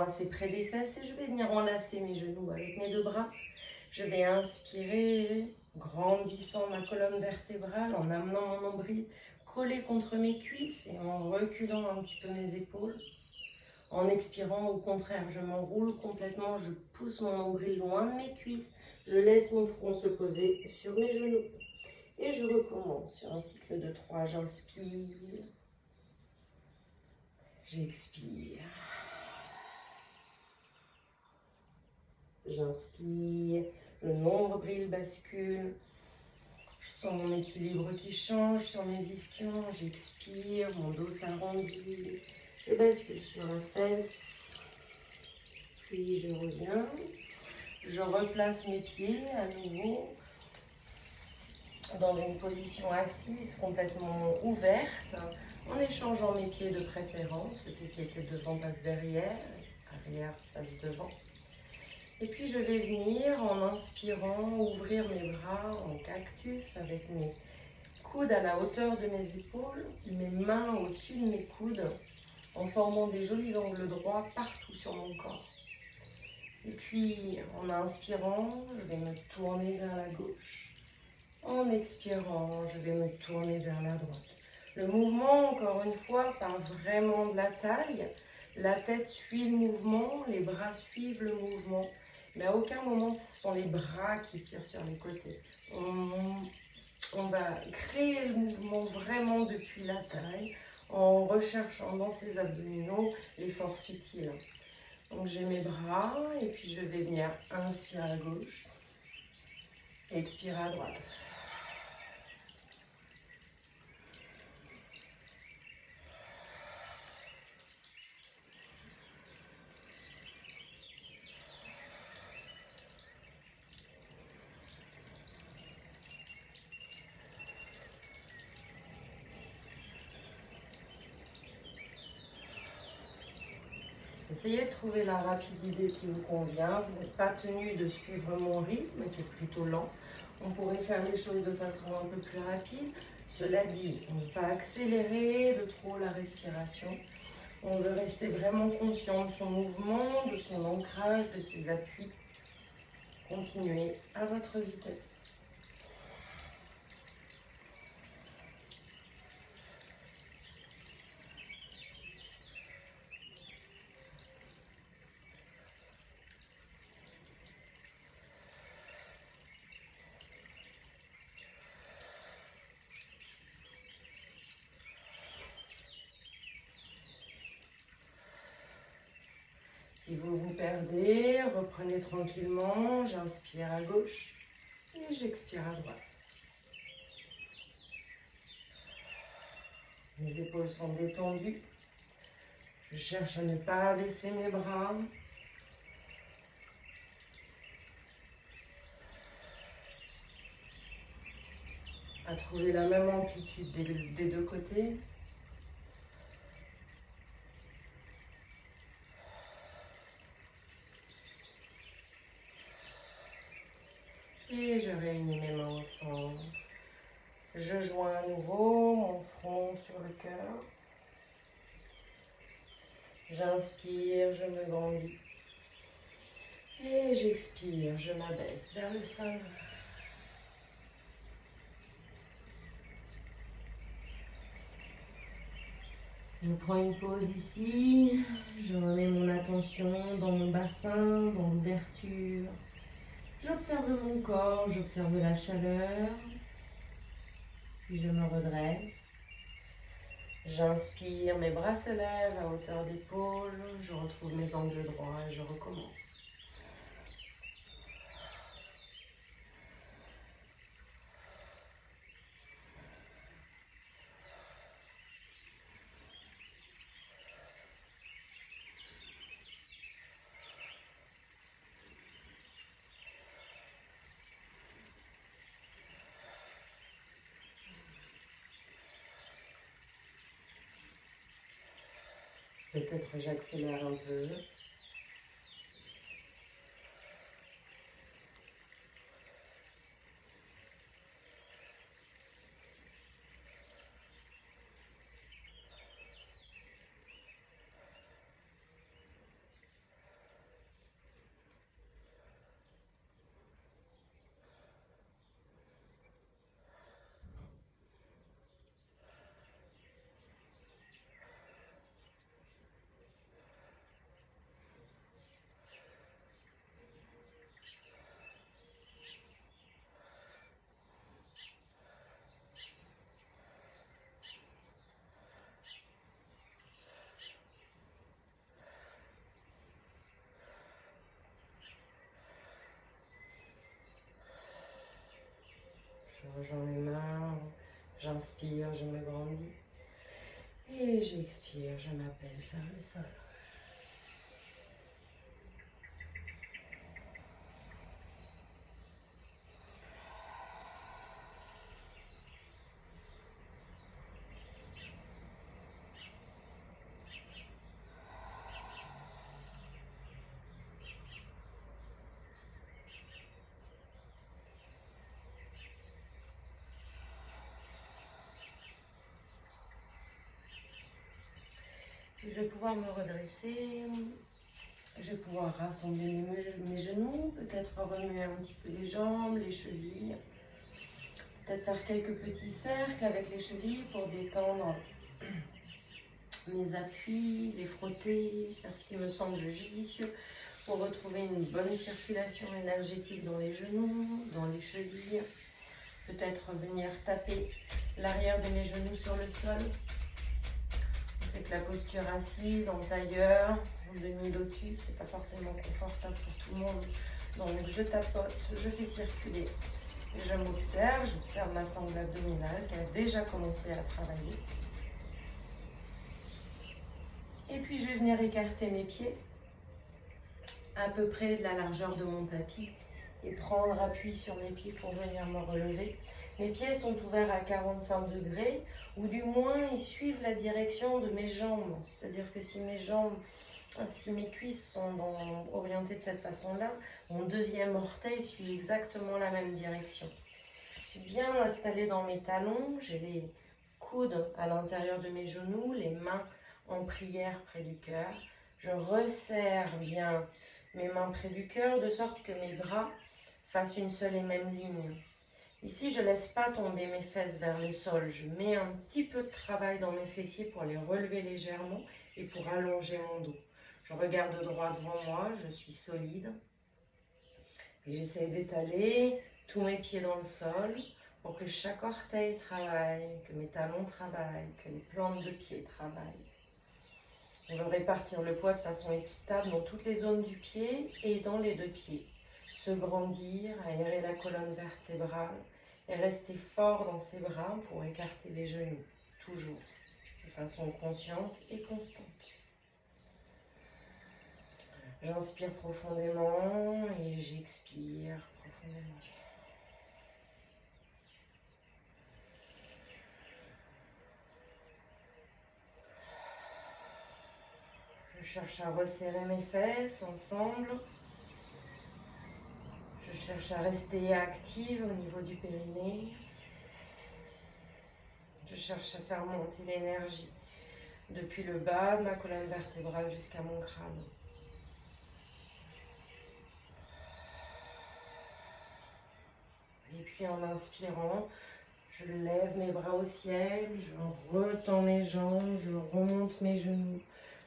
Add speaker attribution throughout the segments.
Speaker 1: Assez près des fesses et je vais venir enlacer mes genoux avec mes deux bras. Je vais inspirer, grandissant ma colonne vertébrale en amenant mon nombril collé contre mes cuisses et en reculant un petit peu mes épaules. En expirant, au contraire, je m'enroule complètement, je pousse mon nombril loin de mes cuisses, je laisse mon front se poser sur mes genoux. Et je recommence sur un cycle de 3, j'inspire, j'expire. J'inspire, le nombril bascule, je sens mon équilibre qui change sur mes ischions, j'expire, mon dos s'arrondit, je bascule sur la fesse, puis je reviens, je replace mes pieds à nouveau dans une position assise complètement ouverte, en échangeant mes pieds de préférence, le pied qui était devant passe derrière, arrière passe devant. Et puis je vais venir en inspirant ouvrir mes bras en cactus avec mes coudes à la hauteur de mes épaules, mes mains au-dessus de mes coudes en formant des jolis angles droits partout sur mon corps. Et puis en inspirant, je vais me tourner vers la gauche. En expirant, je vais me tourner vers la droite. Le mouvement, encore une fois, part vraiment de la taille. La tête suit le mouvement, les bras suivent le mouvement. Mais à aucun moment, ce sont les bras qui tirent sur les côtés. On va créer le mouvement vraiment depuis la taille, en recherchant dans ses abdominaux les forces utiles. Donc j'ai mes bras, et puis je vais venir inspirer à gauche, expirer à droite. Essayez de trouver la rapidité qui vous convient. Vous n'êtes pas tenu de suivre mon rythme, qui est plutôt lent. On pourrait faire les choses de façon un peu plus rapide. Cela dit, on ne veut pas accélérer de trop la respiration. On veut rester vraiment conscient de son mouvement, de son ancrage, de ses appuis. Continuez à votre vitesse. Si vous vous perdez, reprenez tranquillement. J'inspire à gauche et j'expire à droite. Mes épaules sont détendues. Je cherche à ne pas baisser mes bras. À trouver la même amplitude des deux côtés. Et je réunis mes mains au centre. Je joins à nouveau mon front sur le cœur. J'inspire, je me grandis. Et j'expire, je m'abaisse vers le sol. Je prends une pause ici. Je remets mon attention dans mon bassin, dans l'ouverture. J'observe mon corps, j'observe la chaleur. Puis je me redresse. J'inspire, mes bras se lèvent à hauteur d'épaule. Je retrouve mes angles droits et je recommence. Peut-être j'accélère un peu. rejoins mes mains. J'inspire, je me grandis. Et j'expire, je m'apaise vers le sol. Je vais pouvoir me redresser, je vais pouvoir rassembler mes genoux, peut-être remuer un petit peu les jambes, les chevilles, peut-être faire quelques petits cercles avec les chevilles pour détendre mes appuis, les frotter, faire ce qui me semble judicieux pour retrouver une bonne circulation énergétique dans les genoux, dans les chevilles, peut-être venir taper l'arrière de mes genoux sur le sol. C'est que la posture assise, en tailleur, en demi-lotus, c'est pas forcément confortable pour tout le monde. Donc je tapote, je fais circuler. Et je m'observe, j'observe ma sangle abdominale qui a déjà commencé à travailler. Et puis je vais venir écarter mes pieds à peu près de la largeur de mon tapis et prendre appui sur mes pieds pour venir me relever. Mes pieds sont ouverts à 45 degrés, ou du moins ils suivent la direction de mes jambes. C'est-à-dire que si mes cuisses sont orientées de cette façon-là, mon deuxième orteil suit exactement la même direction. Je suis bien installée dans mes talons, j'ai les coudes à l'intérieur de mes genoux, les mains en prière près du cœur. Je resserre bien mes mains près du cœur de sorte que mes bras fassent une seule et même ligne. Ici, je ne laisse pas tomber mes fesses vers le sol. Je mets un petit peu de travail dans mes fessiers pour les relever légèrement et pour allonger mon dos. Je regarde droit devant moi, je suis solide. Et j'essaie d'étaler tous mes pieds dans le sol pour que chaque orteil travaille, que mes talons travaillent, que les plantes de pied travaillent. On va répartir le poids de façon équitable dans toutes les zones du pied et dans les deux pieds. Se grandir, aérer la colonne vertébrale et rester fort dans ses bras pour écarter les genoux, toujours, de façon consciente et constante. J'inspire profondément et j'expire profondément. Je cherche à resserrer mes fesses ensemble. Je cherche à rester active au niveau du périnée. Je cherche à faire monter l'énergie depuis le bas de ma colonne vertébrale jusqu'à mon crâne. Et puis en inspirant, je lève mes bras au ciel, je retends mes jambes, je remonte mes genoux,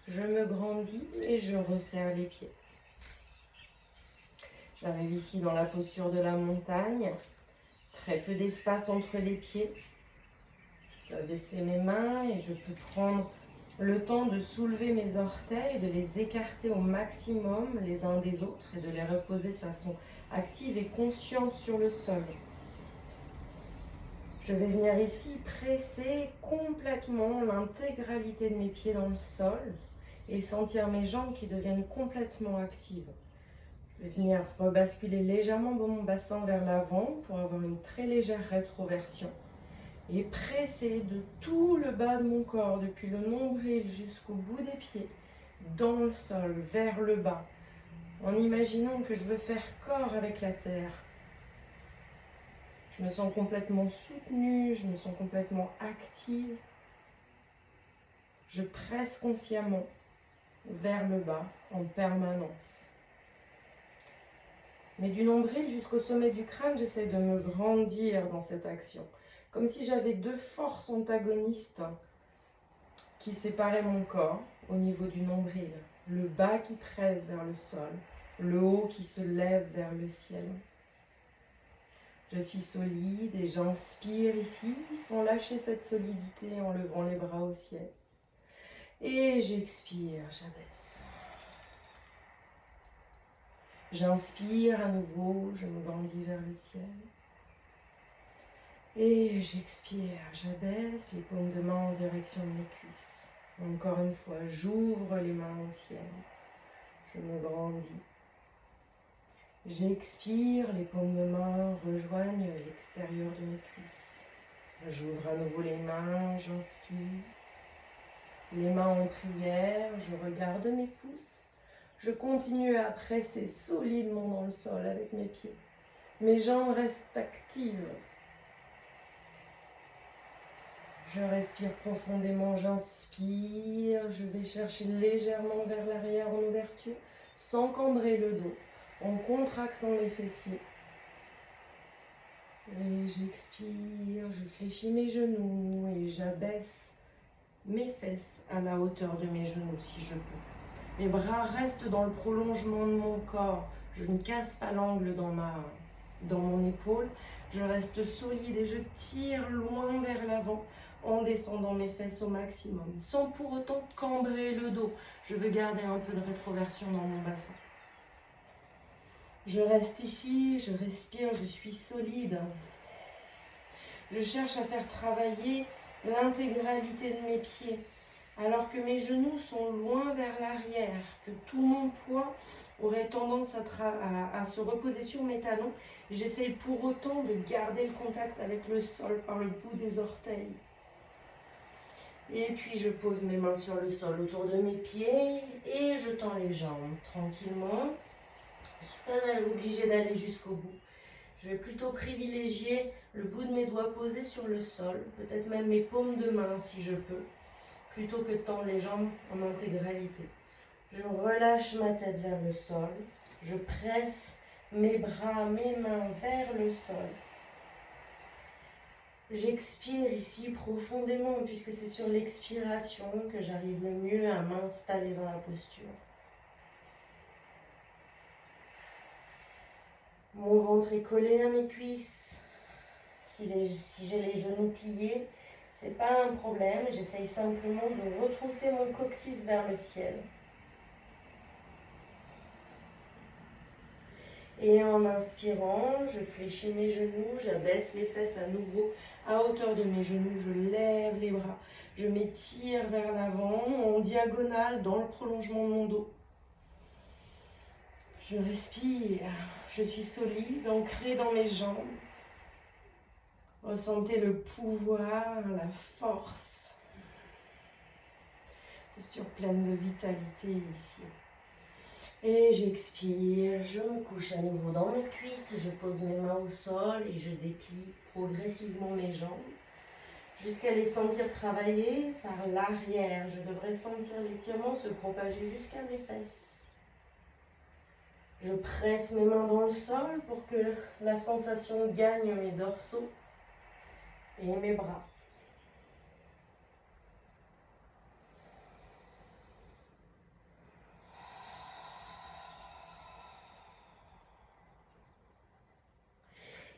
Speaker 1: je me grandis et je resserre les pieds. J'arrive ici dans la posture de la montagne, très peu d'espace entre les pieds. Je peux baisser mes mains et je peux prendre le temps de soulever mes orteils, de les écarter au maximum les uns des autres et de les reposer de façon active et consciente sur le sol. Je vais venir ici presser complètement l'intégralité de mes pieds dans le sol et sentir mes jambes qui deviennent complètement actives. Je vais venir rebasculer légèrement mon bassin vers l'avant pour avoir une très légère rétroversion et presser de tout le bas de mon corps, depuis le nombril jusqu'au bout des pieds, dans le sol, vers le bas, en imaginant que je veux faire corps avec la terre. Je me sens complètement soutenue, je me sens complètement active. Je presse consciemment vers le bas en permanence. Mais du nombril jusqu'au sommet du crâne, j'essaie de me grandir dans cette action. Comme si j'avais deux forces antagonistes qui séparaient mon corps au niveau du nombril. Le bas qui presse vers le sol, le haut qui se lève vers le ciel. Je suis solide et j'inspire ici sans lâcher cette solidité en levant les bras au ciel. Et j'expire, j'abaisse. J'inspire à nouveau, je me grandis vers le ciel. Et j'expire, j'abaisse les paumes de main en direction de mes cuisses. Encore une fois, j'ouvre les mains au ciel. Je me grandis. J'expire, les paumes de main rejoignent l'extérieur de mes cuisses. J'ouvre à nouveau les mains, j'inspire. Les mains en prière, je regarde mes pouces. Je continue à presser solidement dans le sol avec mes pieds. Mes jambes restent actives. Je respire profondément, j'inspire. Je vais chercher légèrement vers l'arrière en ouverture, sans cambrer le dos, en contractant les fessiers. Et j'expire, je fléchis mes genoux et j'abaisse mes fesses à la hauteur de mes genoux si je peux. Mes bras restent dans le prolongement de mon corps. Je ne casse pas l'angle dans mon épaule. Je reste solide et je tire loin vers l'avant en descendant mes fesses au maximum, sans pour autant cambrer le dos. Je veux garder un peu de rétroversion dans mon bassin. Je reste ici, je respire, je suis solide. Je cherche à faire travailler l'intégralité de mes pieds, alors que mes genoux sont loin vers l'arrière, que tout mon poids aurait tendance à se reposer sur mes talons. J'essaye pour autant de garder le contact avec le sol par le bout des orteils. Et puis je pose mes mains sur le sol autour de mes pieds et je tends les jambes tranquillement. Je ne suis pas obligée d'aller jusqu'au bout. Je vais plutôt privilégier le bout de mes doigts posés sur le sol, peut-être même mes paumes de main si je peux, plutôt que de tendre les jambes en intégralité. Je relâche ma tête vers le sol, je presse mes bras, mes mains vers le sol. J'expire ici profondément puisque c'est sur l'expiration que j'arrive le mieux à m'installer dans la posture. Mon ventre est collé à mes cuisses. Si j'ai les genoux pliés, c'est pas un problème. J'essaye simplement de retrousser mon coccyx vers le ciel. Et en inspirant, je fléchis mes genoux, j'abaisse les fesses à nouveau à hauteur de mes genoux, je lève les bras, je m'étire vers l'avant en diagonale dans le prolongement de mon dos. Je respire, je suis solide, ancrée dans mes jambes. Ressentez le pouvoir, la force. Posture pleine de vitalité ici. Et j'expire, je me couche à nouveau dans mes cuisses, je pose mes mains au sol et je déplie progressivement mes jambes jusqu'à les sentir travailler par l'arrière. Je devrais sentir l'étirement se propager jusqu'à mes fesses. Je presse mes mains dans le sol pour que la sensation gagne mes dorsaux et mes bras.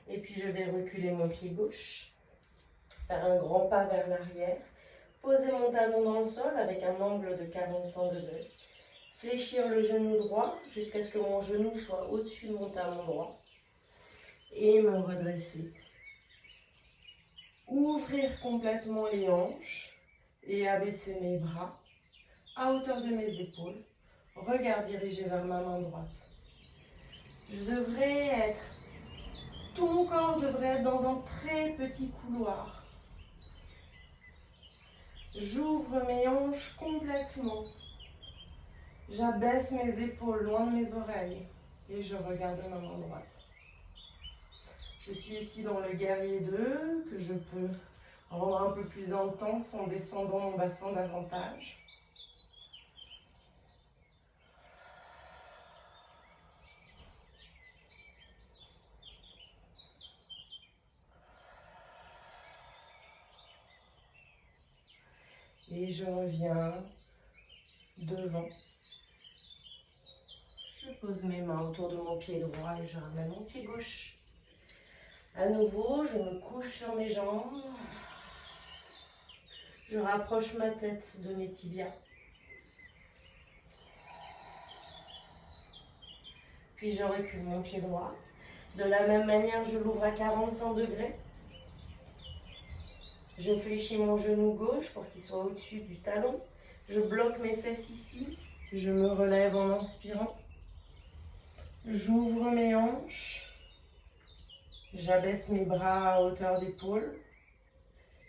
Speaker 1: Et puis je vais reculer mon pied gauche, faire un grand pas vers l'arrière, poser mon talon dans le sol avec un angle de 45 degrés, fléchir le genou droit jusqu'à ce que mon genou soit au-dessus de mon talon droit et me redresser. Ouvrir complètement les hanches et abaisser mes bras à hauteur de mes épaules, regard dirigé vers ma main droite. Tout mon corps devrait être dans un très petit couloir. J'ouvre mes hanches complètement. J'abaisse mes épaules loin de mes oreilles et je regarde ma main droite. Je suis ici dans le guerrier 2 que je peux rendre un peu plus intense en descendant mon bassin davantage. Et je reviens devant. Je pose mes mains autour de mon pied droit et je ramène mon pied gauche. À nouveau, je me couche sur mes jambes. Je rapproche ma tête de mes tibias. Puis je recule mon pied droit. De la même manière, je l'ouvre à 45 degrés. Je fléchis mon genou gauche pour qu'il soit au-dessus du talon. Je bloque mes fesses ici. Je me relève en inspirant. J'ouvre mes hanches. J'abaisse mes bras à hauteur d'épaule.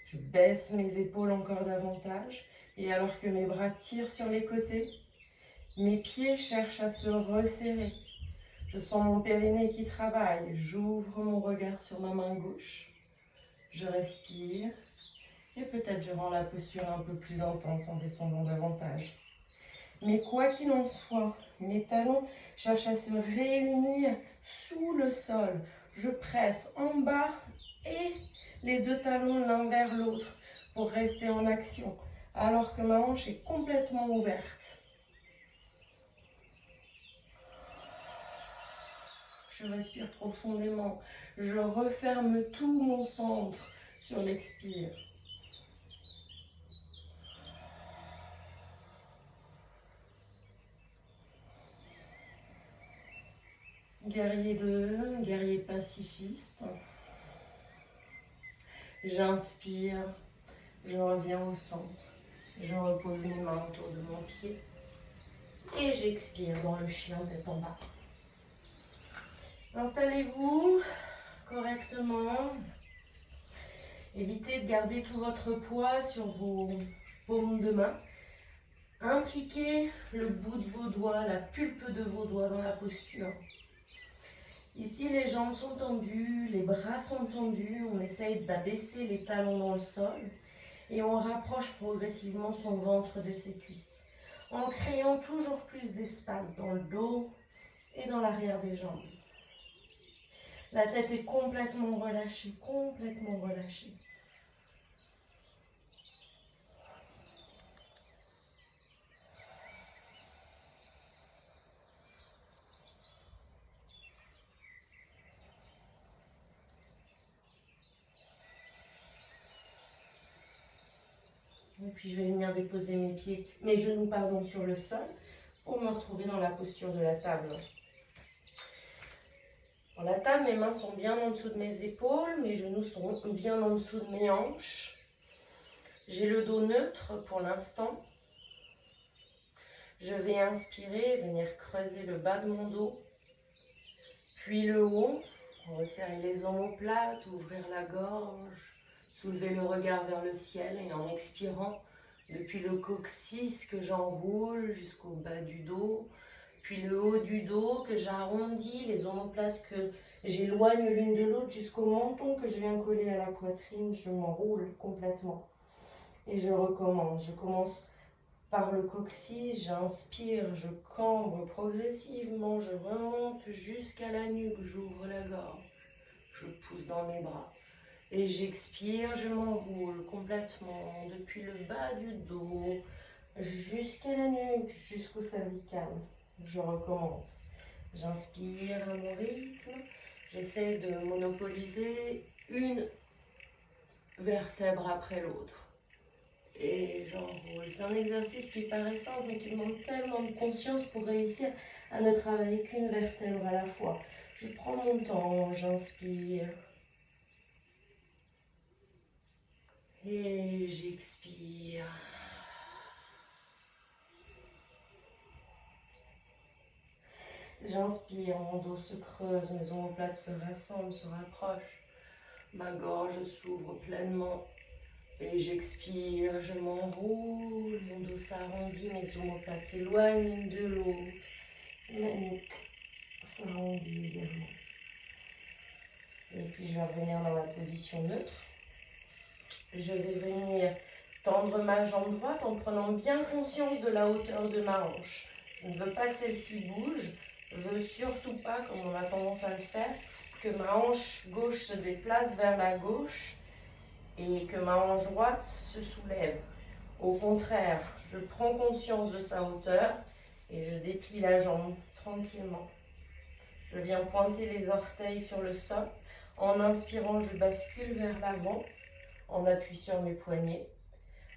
Speaker 1: Je baisse mes épaules encore davantage. Et alors que mes bras tirent sur les côtés, mes pieds cherchent à se resserrer. Je sens mon périnée qui travaille. J'ouvre mon regard sur ma main gauche. Je respire. Et peut-être je rends la posture un peu plus intense en descendant davantage. Mais quoi qu'il en soit, mes talons cherchent à se réunir sous le sol. Je presse en bas et les deux talons l'un vers l'autre pour rester en action, alors que ma hanche est complètement ouverte. Je respire profondément. Je referme tout mon centre sur l'expire. Guerrier 2, guerrier pacifiste. J'inspire, je reviens au centre. Je repose mes mains autour de mon pied. Et j'expire dans le chien tête en bas. Installez-vous correctement. Évitez de garder tout votre poids sur vos paumes de main. Impliquez le bout de vos doigts, la pulpe de vos doigts dans la posture. Ici, les jambes sont tendues, les bras sont tendus. On essaye d'abaisser les talons dans le sol et on rapproche progressivement son ventre de ses cuisses en créant toujours plus d'espace dans le dos et dans l'arrière des jambes. La tête est complètement relâchée, complètement relâchée. Et puis je vais venir déposer mes genoux sur le sol pour me retrouver dans la posture de la table. Dans la table, mes mains sont bien en dessous de mes épaules, mes genoux sont bien en dessous de mes hanches. J'ai le dos neutre pour l'instant. Je vais inspirer, venir creuser le bas de mon dos, puis le haut, resserrer les omoplates, ouvrir la gorge. Soulever le regard vers le ciel et en expirant, depuis le coccyx que j'enroule jusqu'au bas du dos, puis le haut du dos que j'arrondis, les omoplates que j'éloigne l'une de l'autre jusqu'au menton que je viens coller à la poitrine, je m'enroule complètement. Et je recommence. Je commence par le coccyx, j'inspire, je cambre progressivement, je remonte jusqu'à la nuque, j'ouvre la gorge, je pousse dans mes bras. Et j'expire, je m'enroule complètement depuis le bas du dos jusqu'à la nuque, jusqu'au cervical. Je recommence. J'inspire à mon rythme. J'essaie de monopoliser une vertèbre après l'autre. Et j'enroule. C'est un exercice qui paraît simple mais qui demande tellement de conscience pour réussir à ne travailler qu'une vertèbre à la fois. Je prends mon temps, j'inspire. Et j'expire. J'inspire, mon dos se creuse, mes omoplates se rassemblent, se rapprochent. Ma gorge s'ouvre pleinement. Et j'expire, je m'enroule, mon dos s'arrondit, mes omoplates s'éloignent l'une de l'autre. Ma nuque s'arrondit également. Et puis je vais revenir dans la position neutre. Je vais venir tendre ma jambe droite en prenant bien conscience de la hauteur de ma hanche. Je ne veux pas que celle-ci bouge. Je ne veux surtout pas, comme on a tendance à le faire, que ma hanche gauche se déplace vers la gauche et que ma hanche droite se soulève. Au contraire, je prends conscience de sa hauteur et je déplie la jambe tranquillement. Je viens pointer les orteils sur le sol. En inspirant, je bascule vers l'avant en appui sur mes poignets.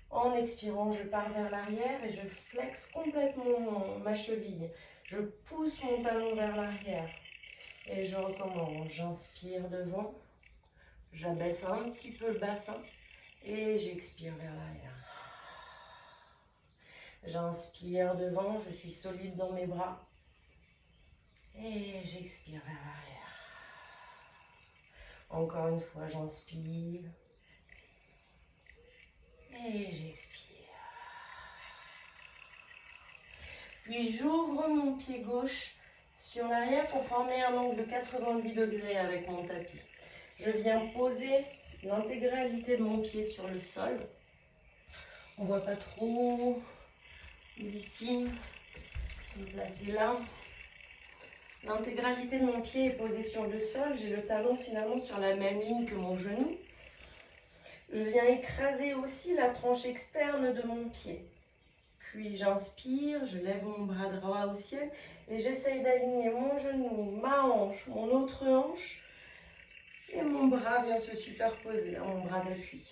Speaker 1: En expirant, je pars vers l'arrière et je flexe complètement ma cheville. Je pousse mon talon vers l'arrière et je recommence. J'inspire devant, j'abaisse un petit peu le bassin Et j'expire vers l'arrière. J'inspire devant, je suis solide dans mes bras. Et j'expire vers l'arrière. Encore une fois, j'inspire. Et j'expire. Puis j'ouvre mon pied gauche sur l'arrière pour former un angle de 90 degrés avec mon tapis. Je viens poser l'intégralité de mon pied sur le sol. On ne voit pas trop d'ici. Je vais me placer là. L'intégralité de mon pied est posée sur le sol. J'ai le talon finalement sur la même ligne que mon genou. Je viens écraser aussi la tranche externe de mon pied. Puis j'inspire, je lève mon bras droit au ciel et j'essaye d'aligner mon genou, ma hanche, mon autre hanche. Et mon bras vient se superposer à mon bras d'appui.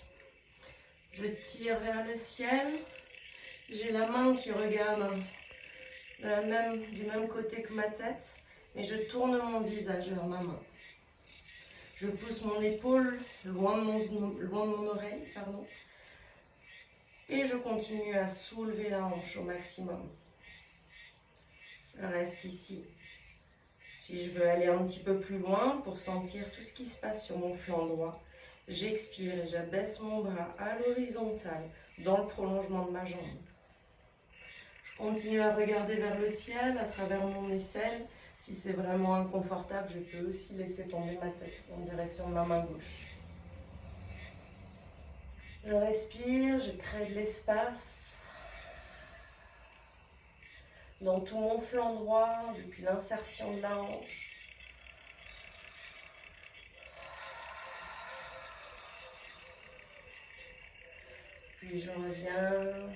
Speaker 1: Je tire vers le ciel. J'ai la main qui regarde du même côté que ma tête. Et je tourne mon visage vers ma main. Je pousse mon épaule loin de mon oreille. Et je continue à soulever la hanche au maximum. Je reste ici. Si je veux aller un petit peu plus loin pour sentir tout ce qui se passe sur mon flanc droit, j'expire et j'abaisse mon bras à l'horizontale dans le prolongement de ma jambe. Je continue à regarder vers le ciel à travers mon aisselle. Si c'est vraiment inconfortable, je peux aussi laisser tomber ma tête en direction de ma main gauche. Je respire, je crée de l'espace dans tout mon flanc droit, depuis l'insertion de la hanche. Puis je reviens,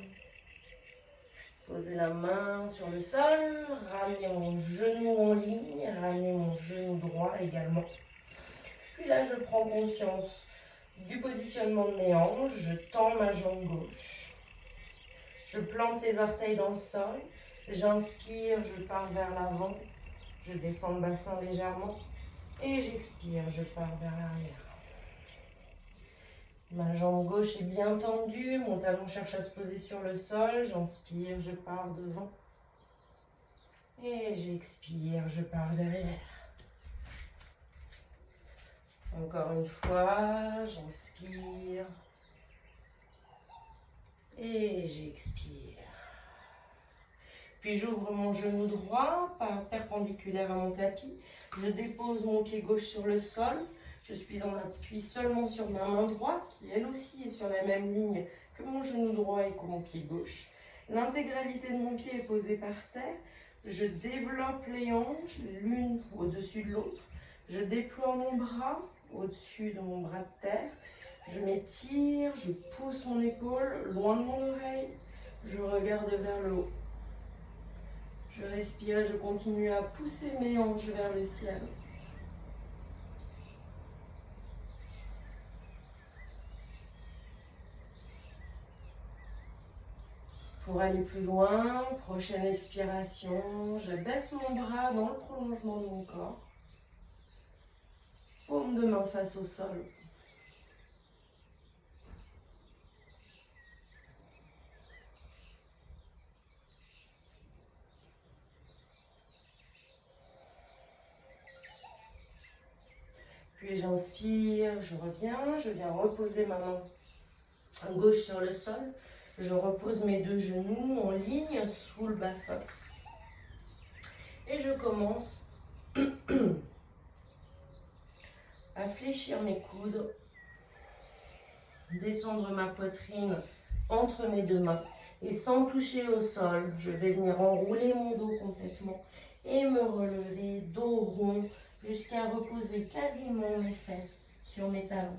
Speaker 1: poser la main sur le sol, ramener mon genou en ligne, ramener mon genou droit également. Puis là, je prends conscience du positionnement de mes hanches, je tends ma jambe gauche. Je plante les orteils dans le sol, j'inspire, je pars vers l'avant, je descends le bassin légèrement et j'expire, je pars vers l'arrière. Ma jambe gauche est bien tendue, mon talon cherche à se poser sur le sol, j'inspire, je pars devant. Et j'expire, je pars derrière. Encore une fois, j'inspire. Et j'expire. Puis j'ouvre mon genou droit, perpendiculaire à mon tapis. Je dépose mon pied gauche sur le sol. Je suis en appui seulement sur ma main droite, qui elle aussi est sur la même ligne que mon genou droit et que mon pied gauche. L'intégralité de mon pied est posée par terre. Je développe les hanches, l'une au-dessus de l'autre. Je déploie mon bras au-dessus de mon bras de terre. Je m'étire, je pousse mon épaule loin de mon oreille. Je regarde vers le haut. Je respire et je continue à pousser mes hanches vers le ciel. Pour aller plus loin, prochaine expiration, je baisse mon bras dans le prolongement de mon corps. Paume de main face au sol. Puis j'inspire, je viens reposer ma main gauche sur le sol. Je repose mes deux genoux en ligne sous le bassin. Et je commence à fléchir mes coudes, descendre ma poitrine entre mes deux mains. Et sans toucher au sol, je vais venir enrouler mon dos complètement et me relever dos rond jusqu'à reposer quasiment mes fesses sur mes talons.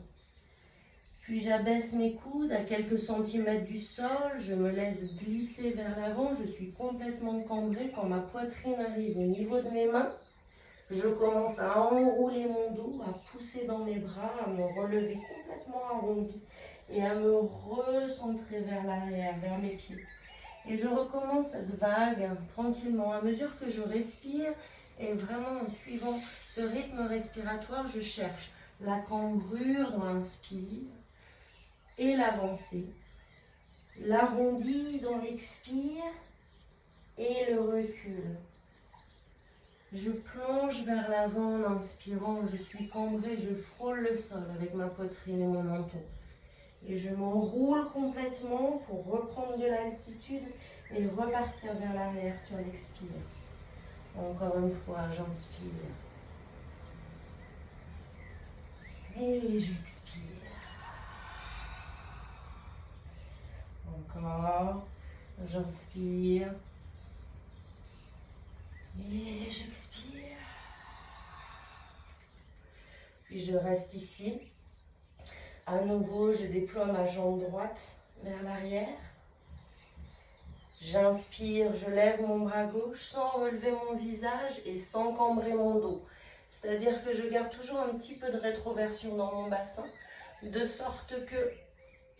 Speaker 1: Puis j'abaisse mes coudes à quelques centimètres du sol, je me laisse glisser vers l'avant, je suis complètement cambrée. Quand ma poitrine arrive au niveau de mes mains, je commence à enrouler mon dos, à pousser dans mes bras, à me relever complètement arrondi et à me recentrer vers l'arrière, vers mes pieds. Et je recommence cette vague tranquillement. À mesure que je respire et vraiment en suivant ce rythme respiratoire, je cherche la cambrure dans l'inspire et l'avancée. L'arrondi dans l'expire et le recul. Je plonge vers l'avant en inspirant, je suis cambrée, je frôle le sol avec ma poitrine et mon menton. Et je m'enroule complètement pour reprendre de l'altitude et repartir vers l'arrière sur l'expire. Encore une fois, j'inspire. Et j'expire. Encore, j'inspire. Et j'expire. Puis je reste ici. À nouveau, je déploie ma jambe droite vers l'arrière. J'inspire, je lève mon bras gauche sans relever mon visage et sans cambrer mon dos. C'est-à-dire que je garde toujours un petit peu de rétroversion dans mon bassin, de sorte que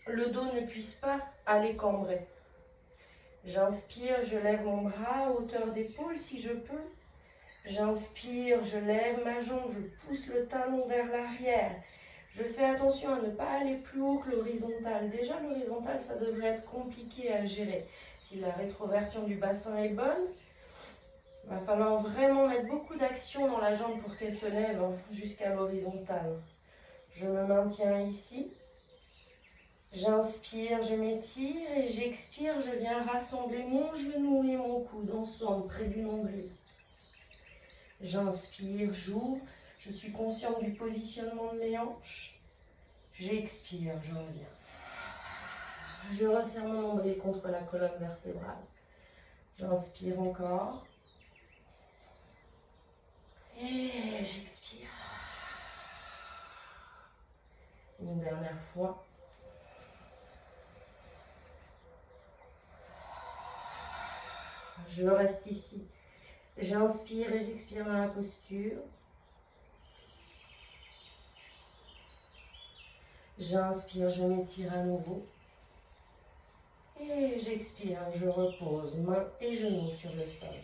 Speaker 1: le dos ne puisse pas aller cambrer. J'inspire, je lève mon bras à hauteur d'épaule si je peux. J'inspire, je lève ma jambe, je pousse le talon vers l'arrière. Je fais attention à ne pas aller plus haut que l'horizontale. Déjà, l'horizontale, ça devrait être compliqué à gérer. Si la rétroversion du bassin est bonne, il va falloir vraiment mettre beaucoup d'action dans la jambe pour qu'elle se lève jusqu'à l'horizontale. Je me maintiens ici. J'inspire, je m'étire et j'expire, je viens rassembler mon genou et mon coude ensemble près du nombril. J'inspire, j'ouvre, je suis consciente du positionnement de mes hanches. J'expire, je reviens. Je resserre mon nombril contre la colonne vertébrale. J'inspire encore. Et j'expire. Une dernière fois. Je reste ici. J'inspire et j'expire dans la posture. J'inspire, je m'étire à nouveau. Et j'expire, je repose mains et genoux sur le sol.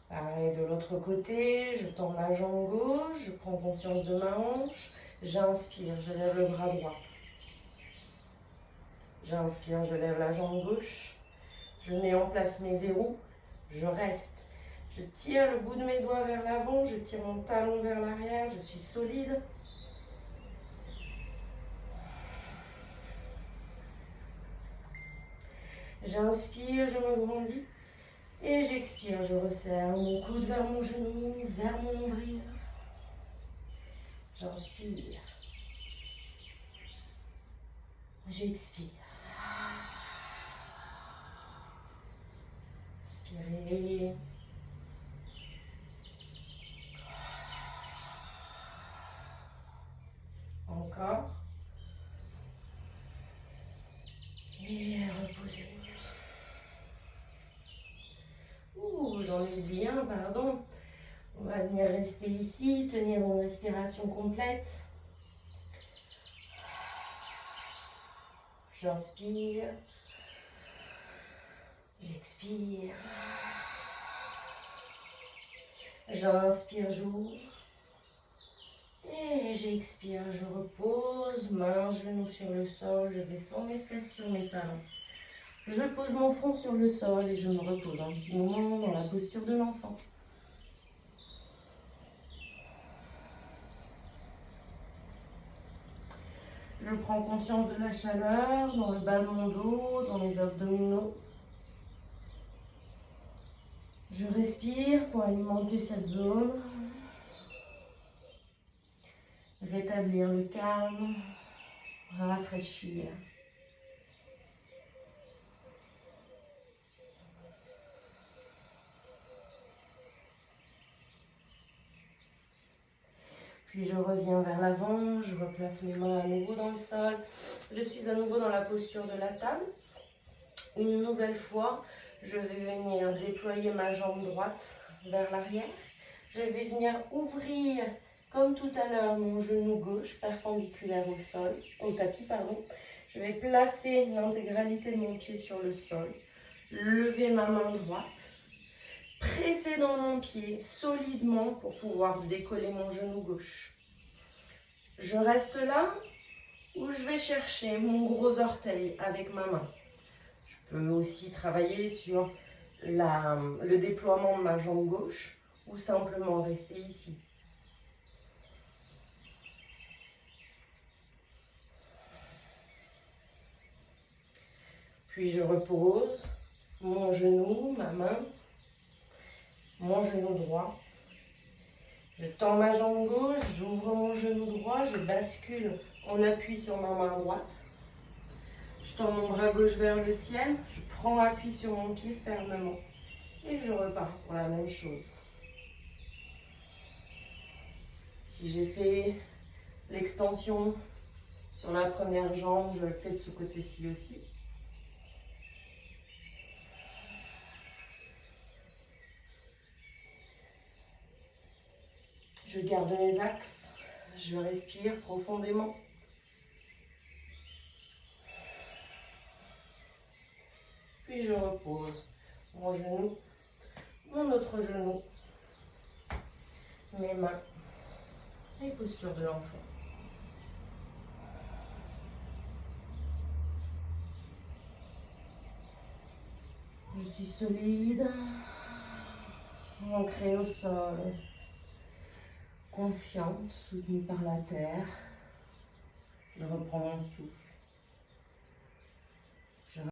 Speaker 1: Pareil de l'autre côté, je tends ma jambe gauche, je prends conscience de ma hanche. J'inspire, je lève le bras droit. J'inspire, je lève la jambe gauche. Je mets en place mes verrous. Je reste. Je tire le bout de mes doigts vers l'avant. Je tire mon talon vers l'arrière. Je suis solide. J'inspire, je me grandis. Et j'expire, je resserre mon coude vers mon genou, vers mon nombril. J'inspire. J'expire. Inspirez. Encore. Et reposez. Ouh, j'en ai oublié un, pardon. On va venir rester ici, tenir une respiration complète. J'inspire. J'expire. J'inspire, j'ouvre. Et j'expire, je repose, mains, genoux sur le sol, je descends mes fesses sur mes talons. Je pose mon front sur le sol et je me repose un petit moment dans la posture de l'enfant. Je prends conscience de la chaleur dans le bas de mon dos, dans les abdominaux. Je respire pour alimenter cette zone. Rétablir le calme, rafraîchir. Puis je reviens vers l'avant, je replace mes mains à nouveau dans le sol. Je suis à nouveau dans la posture de la table. Une nouvelle fois, je vais venir déployer ma jambe droite vers l'arrière. Je vais venir ouvrir, comme tout à l'heure, mon genou gauche perpendiculaire au sol, au tapis, pardon. Je vais placer l'intégralité de mon pied sur le sol, lever ma main droite, presser dans mon pied solidement pour pouvoir décoller mon genou gauche. Je reste là où je vais chercher mon gros orteil avec ma main. Je peux aussi travailler sur le déploiement de ma jambe gauche ou simplement rester ici. Puis je repose mon genou, ma main, mon genou droit. Je tends ma jambe gauche, j'ouvre mon genou droit, je bascule, on appuie sur ma main droite. Je tends mon bras gauche vers le ciel, je prends appui sur mon pied fermement et je repars pour la même chose. Si j'ai fait l'extension sur la première jambe, je le fais de ce côté-ci aussi. Je garde mes axes, je respire profondément. Puis je repose mon genou, mon autre genou, mes mains et posture de l'enfant. Je suis solide, ancrée au sol, confiante, soutenue par la terre. Je reprends mon souffle.